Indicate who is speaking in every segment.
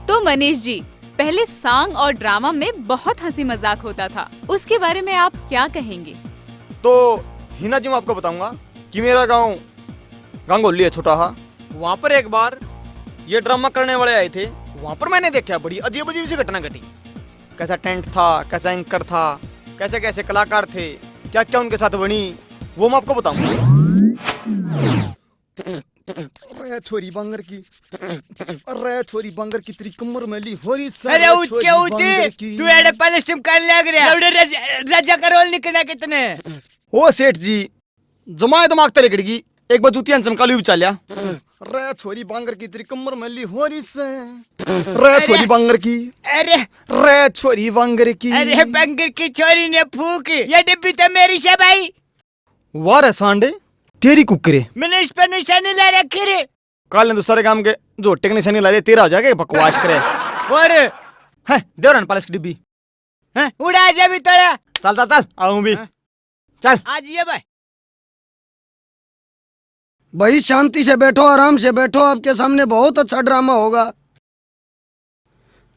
Speaker 1: तो मनीष जी, पहले सॉन्ग और ड्रामा में बहुत हंसी मजाक होता था, उसके बारे में आप क्या कहेंगे?
Speaker 2: तो हिना जी, मैं आपको बताऊंगा कि मेरा गांव गांगोली है, छोटा हा। वहाँ पर एक बार ये ड्रामा करने वाले आए थे। वहाँ पर मैंने देखा बड़ी अजीब अजीब सी घटना घटी। कैसा टेंट था, कैसा एंकर था, कैसे कैसे कलाकार थे, क्या क्या उनके साथ बनी, वो मैं आपको बताऊंगा। अरे छोरी बांगर की, अरे छोरी बांगर की तेरी कमर मैली हो रही सर।
Speaker 3: अरे उठ के उठ, तू एड़े पहले सिम कर लग रहा लौड़े राजा का रोल निकला कितने।
Speaker 2: ओ सेठ जी, जमाए दिमाग तले गिड़गी, एक बार जूतियां चमकालू भी चालिया। रे छोरी बांगर की तेरी कमर मैली हो रही से, रे छोरी बांगर की,
Speaker 3: अरे
Speaker 2: रे छोरी बांगर की,
Speaker 3: अरे बांगर की छोरी ने फूक, ये डिब्बी तो मेरी है भाई।
Speaker 2: वाह रे सांडे, तेरी कुकरे,
Speaker 3: मैंने इस पर निशानी ला रखी रे।
Speaker 2: काल ने तो सारे काम के जोटे के निशानी ला दे, तेरा हो जाएगा बकवास करे।
Speaker 3: और
Speaker 2: है देवरन पालिस की डिब्बी,
Speaker 3: हैं उड़ा जा भी तोड़ा।
Speaker 2: चल चल चल, आऊं भी, चल
Speaker 3: आज ये भाई।
Speaker 4: भाई शांति से बैठो, आराम से बैठो, आपके सामने बहुत अच्छा ड्रामा होगा।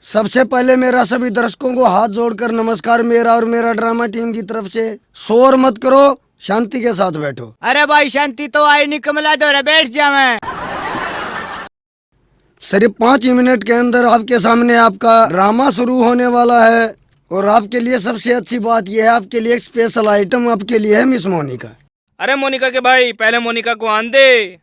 Speaker 4: सबसे पहले मेरा सभी दर्शकों को हाथ जोड़कर नमस्कार, मेरा और मेरा ड्रामा टीम की तरफ से। शोर मत करो, शांति के साथ बैठो।
Speaker 3: अरे भाई शांति तो आई नहीं, कमला दो रे, बैठ जा। मैं
Speaker 4: सिर्फ 5 ही मिनट के अंदर आपके सामने आपका ड्रामा शुरू होने वाला है। और आपके लिए सबसे अच्छी बात यह है, आपके लिए एक स्पेशल आइटम आपके लिए है मिस मोनिका।
Speaker 5: अरे मोनिका के भाई, पहले मोनिका को आन दे।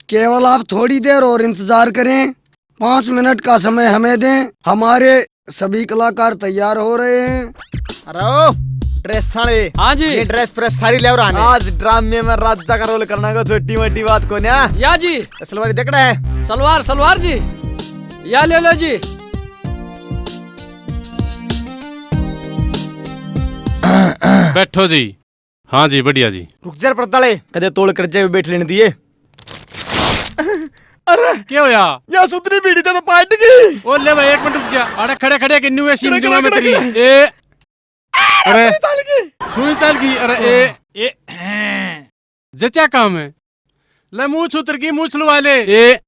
Speaker 4: केवल आप थोड़ी देर और इंतजार करें, 5 मिनट का समय हमें दें। हमारे सभी कलाकार तैयार हो रहे हैं।
Speaker 2: अरे ड्रेस साले,
Speaker 5: हाँ जी,
Speaker 2: ये ड्रेस प्रेस सारी ले और आने। आज ड्रामे में राजा का रोल करना को छोटी मोटी बात को ना।
Speaker 5: या जी,
Speaker 2: सलवार देख रहा है,
Speaker 5: सलवार सलवार जी, या ले लो जी।
Speaker 6: बैठो जी। हाँ जी, बढ़िया जी।
Speaker 2: रुक जा परताले, कदे तोड़ कर जाए बैठ लेने दिए। अरे
Speaker 6: क्या होया?
Speaker 2: या सुतरी बीड़ी तो पार्टी की।
Speaker 6: ओ ले भाई, एक मिनट रुक जा। अरे खड़े खड़े किन्नू है सीम दूंगा मैं तेरी।
Speaker 2: खड़े,
Speaker 6: ए अरे
Speaker 2: साल की
Speaker 6: सुई चाल की। अरे ए जचा काम है। ले मूछ उतर की, मूछ लुवा ले। ए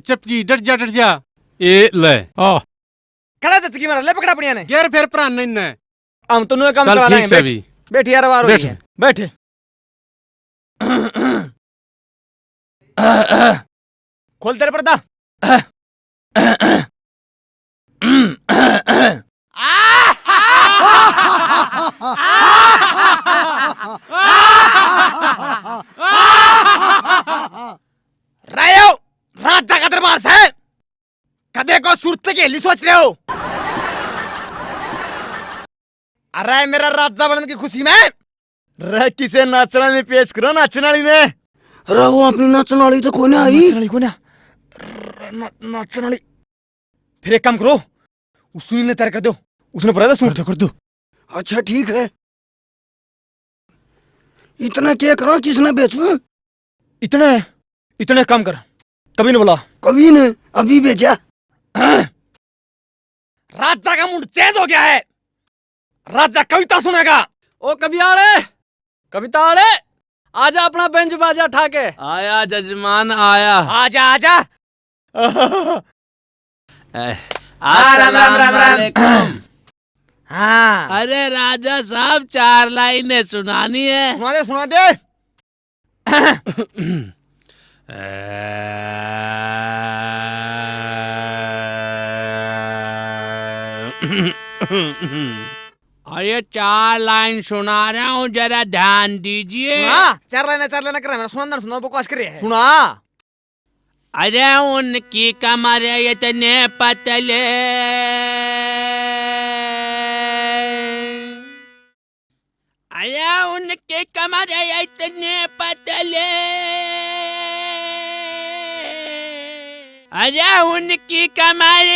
Speaker 6: चपकी, डट जा डट जा। ए ले ओ
Speaker 2: खड़ा चचकी मारा, ले पकड़ा अपनिया ने।
Speaker 6: यार फिर प्राण नहीं न।
Speaker 2: हम तो नो काम
Speaker 6: चल
Speaker 2: करवाना
Speaker 6: ठीक से
Speaker 2: है।
Speaker 6: भी
Speaker 2: बैठ यार, बार
Speaker 6: बैठ।
Speaker 2: बैठ। खोल तेरे पर्दा। रायो, राजा का दरबार से कदे को सुरत के लिए सोच रहे हो? अरे मेरा राजा बनने की खुशी में रे किसे नाचना में पेश करो, नाचना वाली ने।
Speaker 4: अरे वो अपनी नाचने वाली तो कोने आई।
Speaker 2: नाचने वाली कोने? नाचने वाली। फिर एक काम करो, उस सुनील ने तैयार कर दो, उसने बोला था सूट कर दो।
Speaker 4: अच्छा ठीक है। इतना क्या करा, किसने बेचू?
Speaker 2: इतने इतने काम कर, कभी ने बोला,
Speaker 4: कभी ने अभी बेचा।
Speaker 2: राजा का मूड चेंज हो गया है। राजा कविता सुनेगा।
Speaker 5: ओ कवियाड़े, कविता आड़े, आजा अपना बेंच बाजा ठाके।
Speaker 6: आया जजमान आया।
Speaker 2: आजा आजा।
Speaker 3: राम राम राम राम।
Speaker 2: हाँ
Speaker 6: अरे राजा साहब, 4 लाइनें सुनानी है।
Speaker 2: सुना दे सुना दे।
Speaker 6: अरे 4 लाइन सुना रहा हूँ, जरा ध्यान दीजिए।
Speaker 2: सुना, 4 लाइनें कर रहा है। सुना सुना, बकवास कर रही है। सुना।
Speaker 6: अरे उनकी कमर इतने पतले, अरे उनके कमर इतने पतले, अरे उनकी कमर।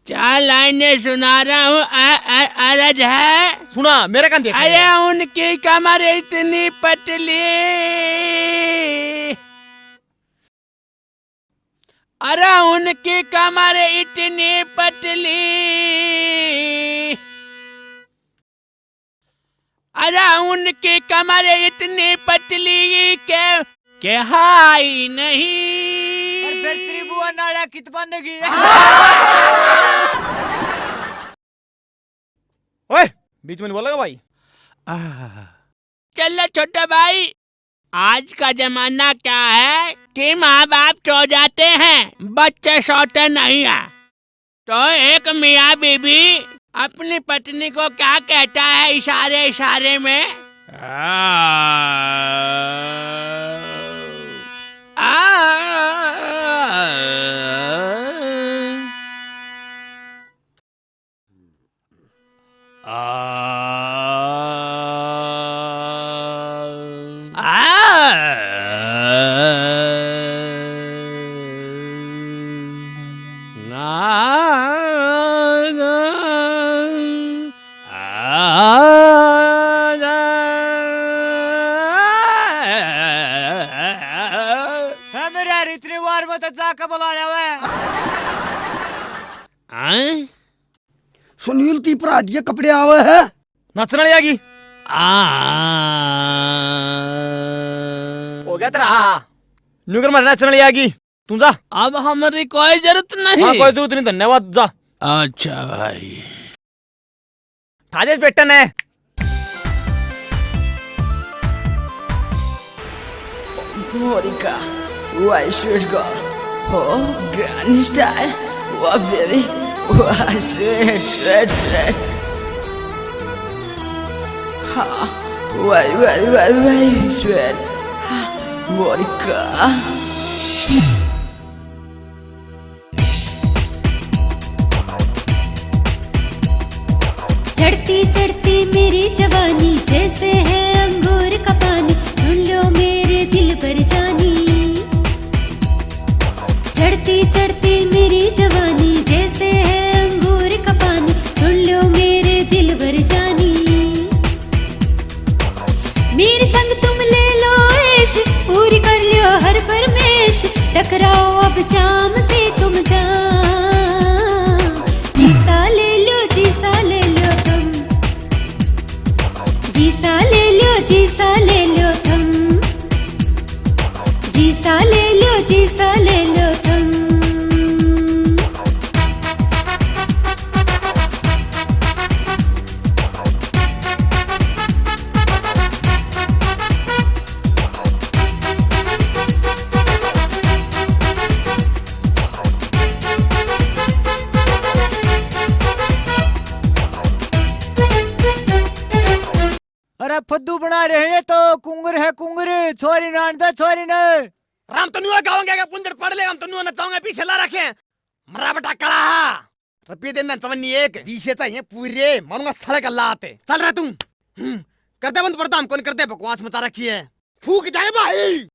Speaker 6: 4 लाइनें सुना रहा हूँ, अरज है।
Speaker 2: सुना, मेरे कान देख।
Speaker 6: अरे उनकी कमर इतनी पतली, अरे उनकी कमर इतनी पतली,
Speaker 3: अरे उनकी कमर इतनी पतली के हाई नहीं। और फिर त्रिभुवन नाड़ा कित बंदगी।
Speaker 2: ओए बीच में नहीं बोलेगा भाई।
Speaker 3: चल छोटे भाई, आज का जमाना क्या है कि माँ बाप सो जाते हैं, बच्चे सोते नहीं है। तो एक मियाँ बीबी अपनी पत्नी को क्या कहता है इशारे इशारे में? मेरे इतनी बार में तो जाकर बुलाया हुआ है।
Speaker 4: सुनील की अपराध ये कपड़े आवे है
Speaker 2: नचने नहीं आगी। हो गया तेरा न्यूकर में नचने नहीं आगी। तू जा।
Speaker 3: अब हमारी कोई जरूरत नहीं।
Speaker 2: हाँ कोई जरूरत नहीं, धन्यवाद जा।
Speaker 3: अच्छा भाई।
Speaker 2: थाजेस बेटन है।
Speaker 7: Monica, why sweet girl? Oh, granny style. Oh, baby. Why sweet, sweet, sweet. Ha. Why sweet. Monica.
Speaker 8: चढ़ती चढ़ती मेरी जवानी जैसे है अंगूर का पानी, सुन लो मेरे दिल पर जानी। चढ़ती चढ़ती मेरी जवानी जैसे है अंगूर का पानी, सुन लो मेरे दिल पर जानी। मेरे संग तुम ले लो ऐश, पूरी कर लो हर फरमाइश, टकराओ अब जाम से तुम जाम। जीसा ले लो, जीसा ले लो तुम, जीसा ले लो, जीसा ले लो तुम, जीसा ले लो, जीसा ले लो तुम।
Speaker 3: अरे फद्दू बना रहे हैं तो कुंगर है कुंगर, छोरी नान दे छोरी ने।
Speaker 2: राम तनुआ गाओगे क्या पुंदर पढ़ ले। राम तनुआ नचाऊंगा पीछे ला रखे मरा बेटा कड़ा रपी देना चवन्नी एक जीशे तो ये पूरे मारूंगा साले का लाते। चल रहा तुम करते बंद पड़ता हमको नहीं करते, बकवास मचा रखी है। फूक जाए भाई।